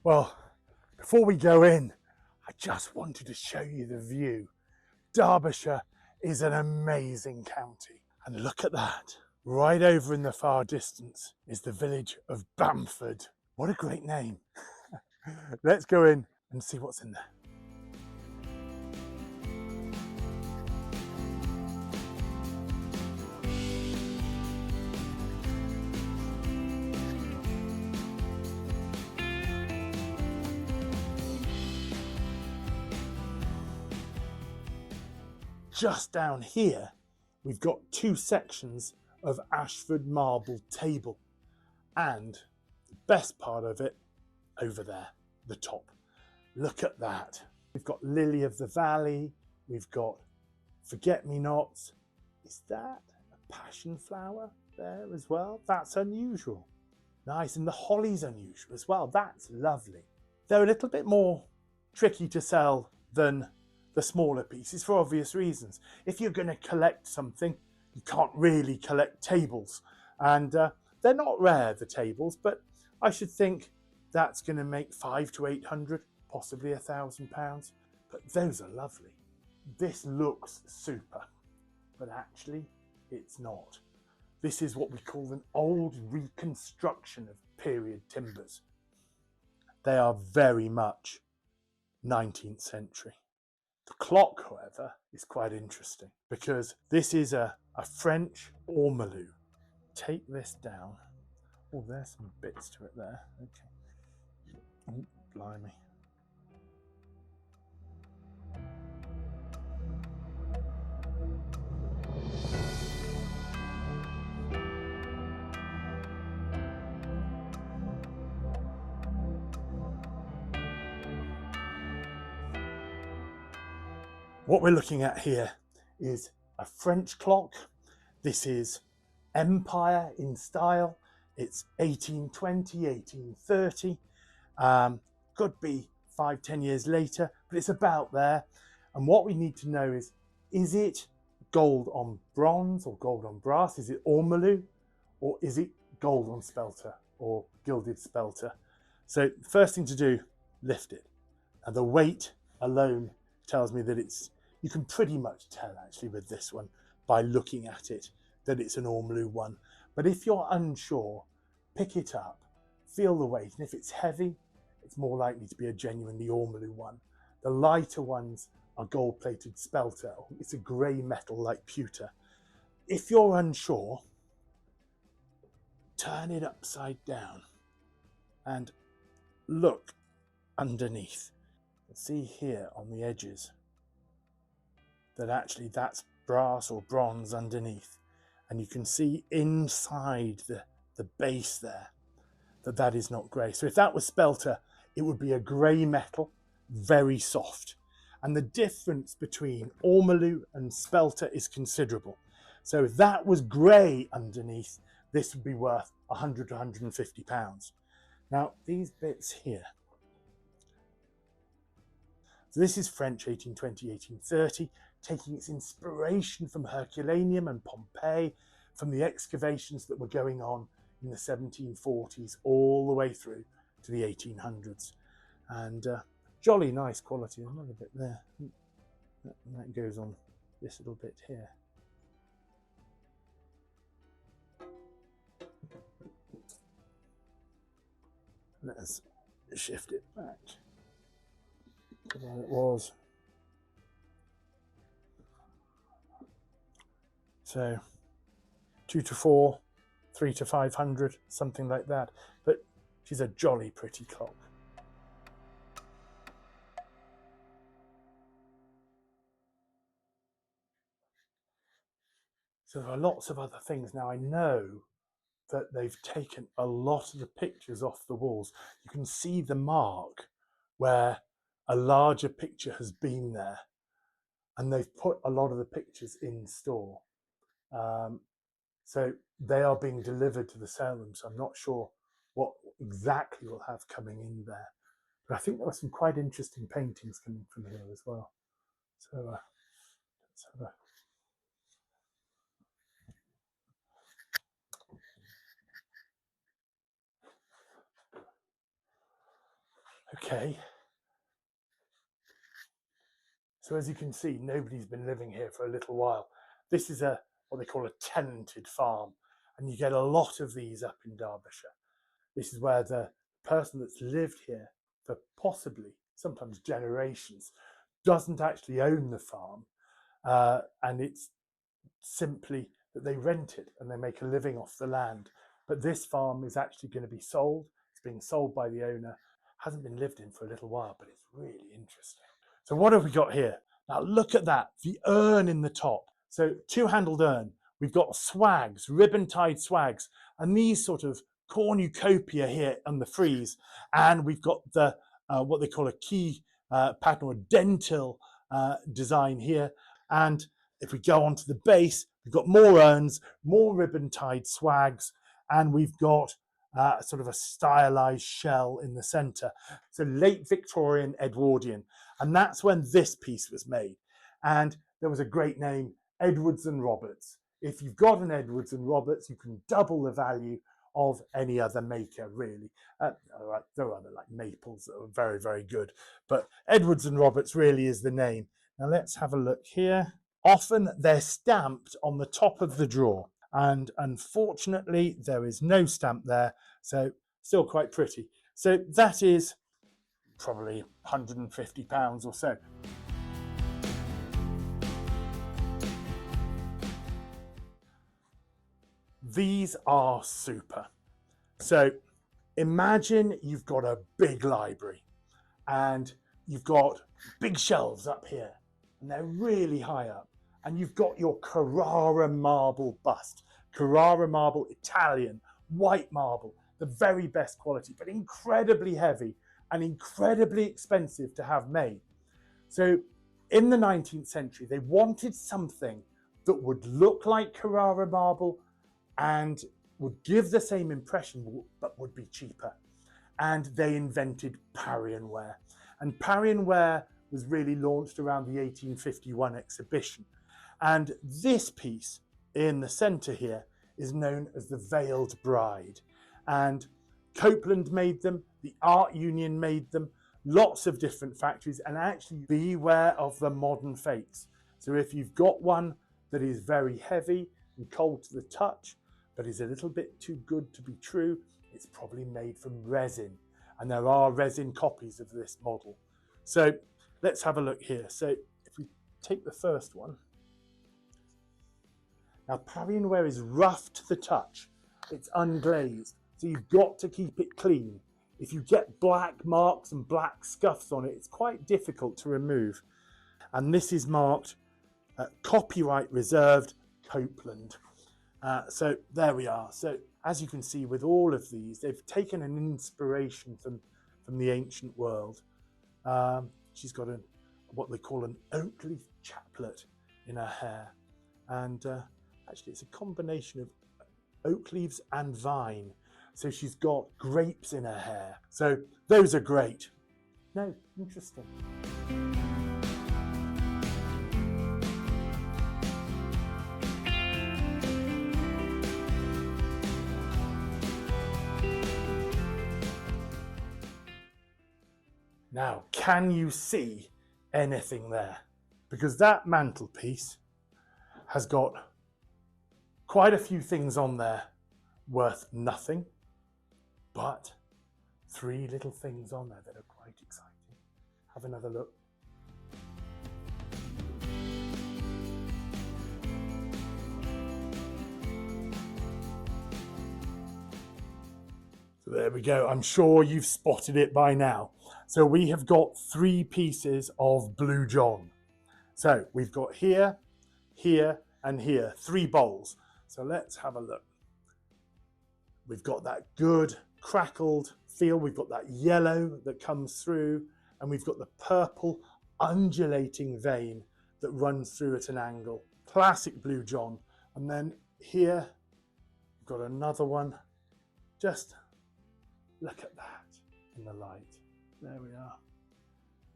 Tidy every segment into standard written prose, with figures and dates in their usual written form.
Well, before we go in, I just wanted to show you the view. Derbyshire is an amazing county. And look at that. Right over in the far distance is the village of Bamford. What a great name. Let's go in and see what's in there. Just down here, we've got two sections of Ashford marble table, and the best part of it over there, the top. Look at that. We've got Lily of the Valley, we've got forget-me-nots. Is that a passion flower there as well? That's unusual. Nice, and the holly's unusual as well. That's lovely. They're a little bit more tricky to sell than the smaller pieces for obvious reasons. If you're going to collect something, you can't really collect tables. And they're not rare, the tables, but I should think that's going to make 500 to 800, possibly £1,000. But those are lovely. This looks super, but actually it's not. This is what we call an old reconstruction of period timbers. They are very much 19th century. The clock, however, is quite interesting because this is a French ormolu. Take this down. Oh, there's some bits to it there. Okay. Oh, blimey. What we're looking at here is a French clock. This is Empire in style. It's 1820, 1830. Could be 5-10 years later, but it's about there. And what we need to know is it gold on bronze or gold on brass? Is it ormolu, or is it gold on spelter or gilded spelter? So the first thing to do, lift it. And the weight alone tells me that you can pretty much tell actually with this one by looking at it that it's an ormolu one. But if you're unsure, pick it up, feel the weight, and if it's heavy, it's more likely to be a genuinely ormolu one. The lighter ones are gold-plated spelter. It's a grey metal like pewter. If you're unsure, turn it upside down and look underneath. See here on the edges that actually that's brass or bronze underneath, and you can see inside the base there that is not grey. So if that was spelter, it would be a grey metal, very soft, and the difference between ormolu and spelter is considerable. So if that was grey underneath, this would be worth £100 to £150. Now these bits here, so this is French 1820, 1830, taking its inspiration from Herculaneum and Pompeii, from the excavations that were going on in the 1740s all the way through to the 1800s. And jolly nice quality. Another bit there. That goes on this little bit here. Let's shift it back to where it was. So 2 to 4, 3 to 500, something like that. But she's a jolly pretty clock. So there are lots of other things. Now I know that they've taken a lot of the pictures off the walls. You can see the mark where a larger picture has been there, and they've put a lot of the pictures in store. So they are being delivered to the saleroom, so I'm not sure what exactly we'll have coming in there. But I think there are some quite interesting paintings coming from here as well. So let's have a Okay. So as you can see, nobody's been living here for a little while. This is what they call a tenanted farm, and you get a lot of these up in Derbyshire. This is where the person that's lived here for possibly, sometimes generations, doesn't actually own the farm, and it's simply that they rent it and they make a living off the land. But this farm is actually going to be sold. It's being sold by the owner. Hasn't been lived in for a little while, but it's really interesting. So what have we got here? Now look at that, the urn in the top. So two-handled urn. We've got swags, ribbon-tied swags, and these sort of cornucopia here on the frieze. And we've got the what they call a key pattern or dentil design here. And if we go onto the base, we've got more urns, more ribbon-tied swags, and we've got sort of a stylized shell in the center. So late Victorian, Edwardian. And that's when this piece was made. And there was a great name, Edwards and Roberts. If you've got an Edwards and Roberts, you can double the value of any other maker, really. There are other like Maples that are very, very good. But Edwards and Roberts really is the name. Now let's have a look here. Often they're stamped on the top of the drawer. And unfortunately, there is no stamp there. So still quite pretty. So that is probably £150 or so. These are super. So imagine you've got a big library and you've got big shelves up here and they're really high up, and you've got your Carrara marble bust. Carrara marble, Italian, white marble, the very best quality, but incredibly heavy and incredibly expensive to have made. So in the 19th century, they wanted something that would look like Carrara marble and would give the same impression, but would be cheaper. And they invented Parian ware. And Parian ware was really launched around the 1851 exhibition. And this piece in the center here is known as the Veiled Bride. And Copeland made them, the Art Union made them, lots of different factories, and actually beware of the modern fakes. So if you've got one that is very heavy and cold to the touch, but is a little bit too good to be true, it's probably made from resin. And there are resin copies of this model. So let's have a look here. So if we take the first one. Now Parian ware is rough to the touch. It's unglazed. So you've got to keep it clean. If you get black marks and black scuffs on it, it's quite difficult to remove. And this is marked copyright reserved, Copeland. So there we are. So as you can see with all of these, they've taken an inspiration from the ancient world. She's got what they call an oak leaf chaplet in her hair. And actually it's a combination of oak leaves and vine. So she's got grapes in her hair. So those are great. No, interesting. Now, can you see anything there? Because that mantelpiece has got quite a few things on there worth nothing, but 3 little things on there that are quite exciting. Have another look. So there we go. I'm sure you've spotted it by now. So we have got 3 pieces of Blue John. So we've got here, here, and here, 3 bowls. So let's have a look. We've got that good crackled feel. We've got that yellow that comes through, and we've got the purple undulating vein that runs through at an angle. Classic Blue John. And then here, we've got another one. Just look at that in the light. There we are.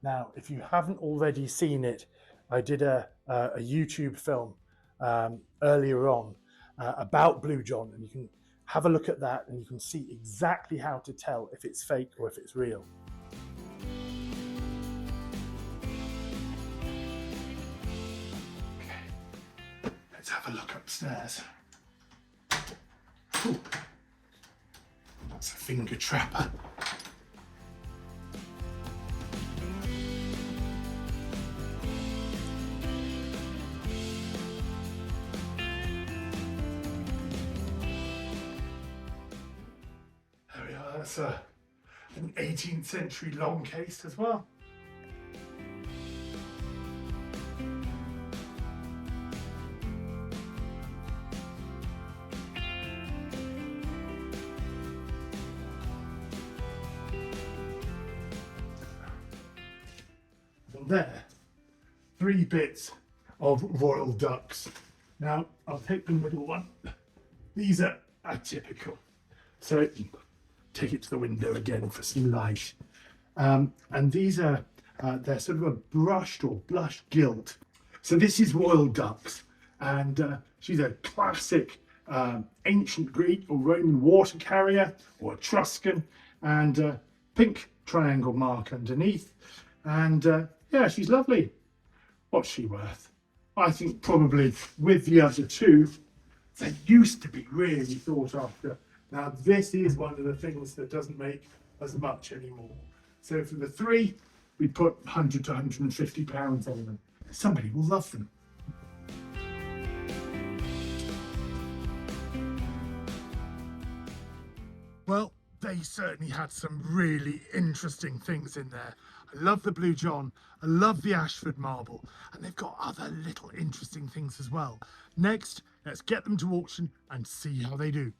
Now, if you haven't already seen it, I did a YouTube film earlier on about Blue John, and you can have a look at that and you can see exactly how to tell if it's fake or if it's real. Let's have a look upstairs. Ooh, that's a finger trapper. There we are, that's an 18th century long case as well. And there, 3 bits of royal ducks. Now, I'll take the middle one. These are atypical. So, take it to the window again for some light. And these are, they're sort of a brushed or blush gilt. So this is royal ducks. And she's a classic ancient Greek or Roman water carrier or Etruscan. And pink triangle mark underneath. And yeah, she's lovely. What's she worth? I think probably with the other 2, they used to be really sought after. Now this is one of the things that doesn't make as much anymore. So for the 3, we put 100 to 150 pounds on them. Somebody will love them. Well, they certainly had some really interesting things in there. I love the Blue John, I love the Ashford marble, and they've got other little interesting things as well. Next, let's get them to auction and see how they do.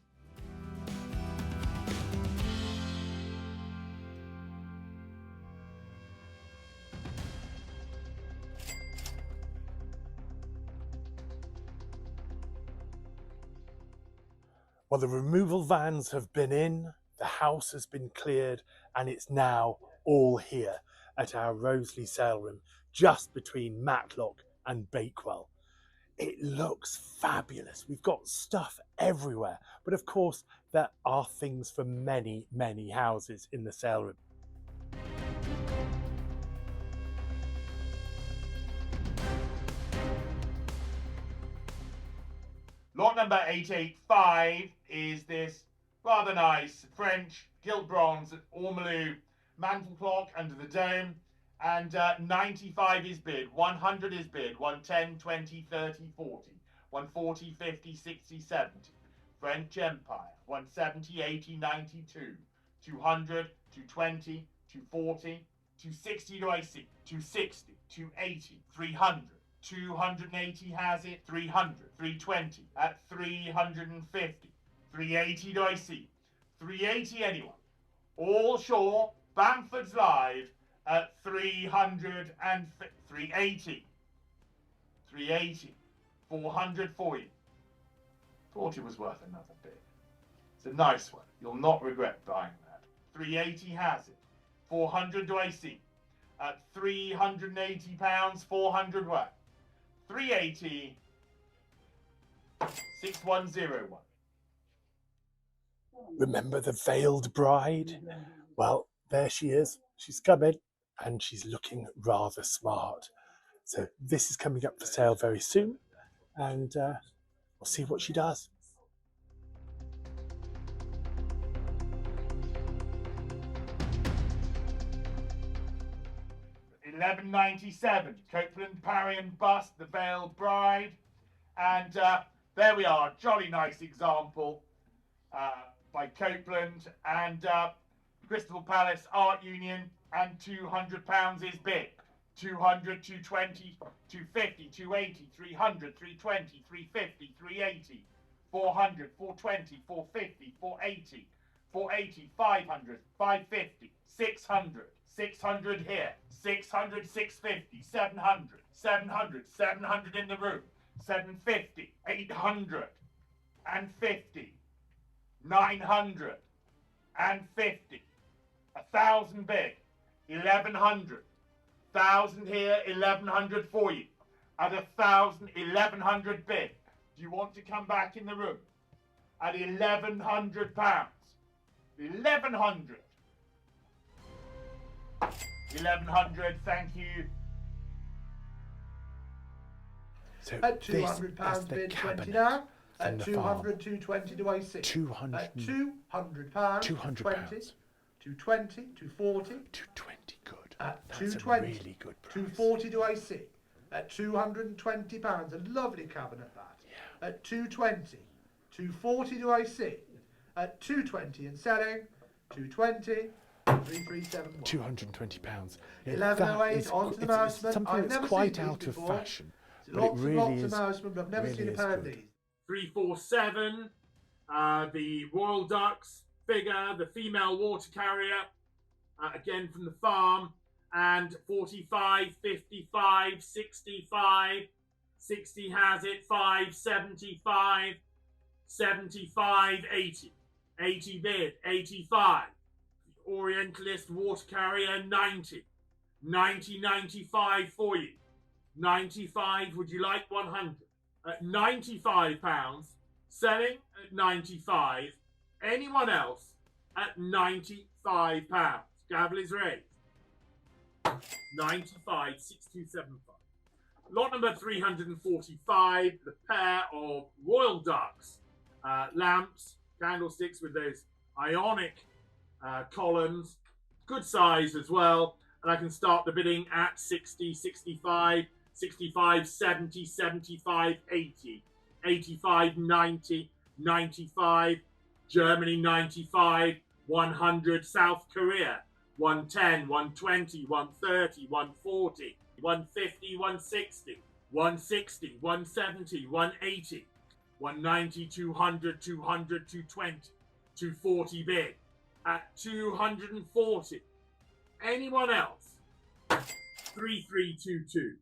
Well, the removal vans have been in, the house has been cleared, and it's now all here at our Rowsley sale room, just between Matlock and Bakewell. It looks fabulous. We've got stuff everywhere, but of course there are things for many, many houses in the sale room. Lot number 885 is this rather nice French gilt bronze ormolu mantel clock under the dome, and 95 is bid, 100 is bid, 110, 20, 30, 40, 140, 50, 60, 70. French Empire, 170, 80, 92, 200, 220, 240, 260 do I see, 260, 280, 300. 280 has it, 300, 320, at 350, 380 do I see, 380 anyone. All sure, Bamfords live at 300 and 380, 380, 400 for you. Thought it was worth another bit. It's a nice one, you'll not regret buying that. 380 has it, 400 do I see, at 380 pounds, 400 what? 380, 6101. Remember the veiled bride? Well, there she is. She's coming and she's looking rather smart. So this is coming up for sale very soon, and we'll see what she does. £11.97, Copeland, Parry and Bust, the Veiled Bride. And there we are, jolly nice example by Copeland and Crystal Palace Art Union, and £200 is bid. 200, 220, 250, 280, 300, 320, 350, 380, 400, 420, 450, 480, 480, 500, 550, 600, 600 here, 600, 650, 700, 700, 700 in the room, 750, 800, and 50, 900, and 50, 1,000 bid, 1,100, 1,000 here, 1,100 for you, at 1,000, 1,100 bid. Do you want to come back in the room at £1,100? 1,100. 1,100, thank you. So at £200 bid 20 now. At 200, 220 do I see? 200. At £200, 200 20, pounds. 220, 240. 220, good. At That's 220, a really good price. 240 do I see? At £220, a lovely cabinet that. Yeah. At 220, 240 do I see? At 220 and selling, 220, 3371. £220. Yeah, 1108 onto the Mouseman. Something I've that's never quite seen these out of before. fashion. But Lots it and really lots is. of Mouseman, but I've never really seen a is pair of good. these. 347, the Royal Ducks figure, the female water carrier, again from the farm, and 45, 55, 65, 60 has it, 5, 75, 75, 80, 80 bid, 85, Orientalist water carrier, 90, 90, 95 for you, 95, would you like 100? At £95, selling at 95. Anyone else at £95? Gavel is raised. 95, 6275. Lot number 345, the pair of Royal Ducks lamps, candlesticks with those ionic columns, good size as well. And I can start the bidding at 60, 65, 65, 70, 75, 80, 85, 90, 95, Germany 95, 100, South Korea 110, 120, 130, 140, 150, 160, 160, 170, 180, 190, 200, 200, 220, 240 bid at 240. Anyone else? 3322.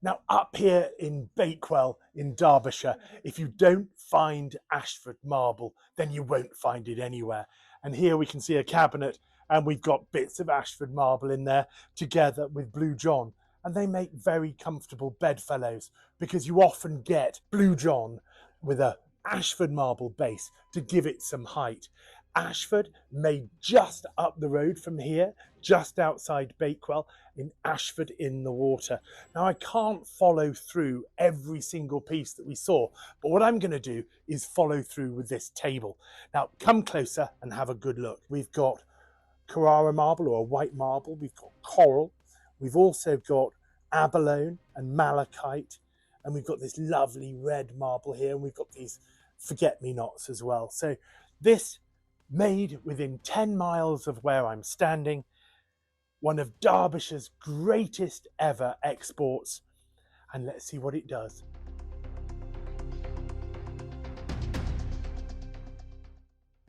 Now, up here in Bakewell in Derbyshire, if you don't find Ashford marble, then you won't find it anywhere. And here we can see a cabinet, and we've got bits of Ashford marble in there together with Blue John. And they make very comfortable bedfellows, because you often get Blue John with a Ashford marble base to give it some height. Ashford, made just up the road from here, just outside Bakewell, in Ashford in the Water. Now, I can't follow through every single piece that we saw, but what I'm going to do is follow through with this table. Now, come closer and have a good look. We've got Carrara marble, or white marble. We've got coral. We've also got abalone and malachite. And we've got this lovely red marble here. And we've got these forget-me-nots as well. So this, made within 10 miles of where I'm standing, one of Derbyshire's greatest ever exports. And let's see what it does.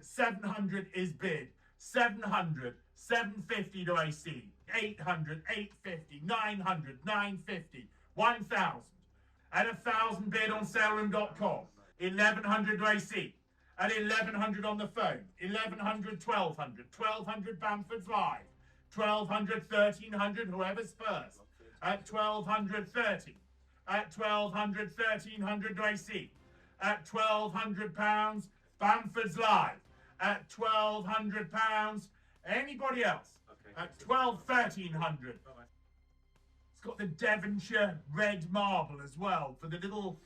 $700 is bid. 700, 750 do I see. 800, 850, 900, 950, 1,000. And 1,000 bid on saleroom.com. 1,100 do I see. At 1,100 on the phone. 1,100, 1,200. 1,200 Bamfords live. 1,200, 1,300, whoever's first. At 1,200, 30. At 1,200, 1,300 do I see. At £1,200, Bamfords live. At £1,200, anybody else? Okay. At 1,300. It's got the Devonshire red marble as well for the little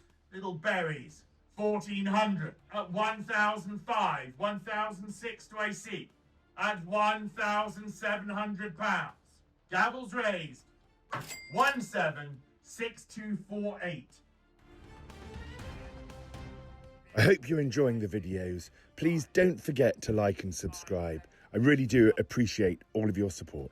berries. 1,400. At 1,005. 1,006 do I see. At £1,700. Gavels raised. 176248. I hope you're enjoying the videos. Please don't forget to like and subscribe. I really do appreciate all of your support.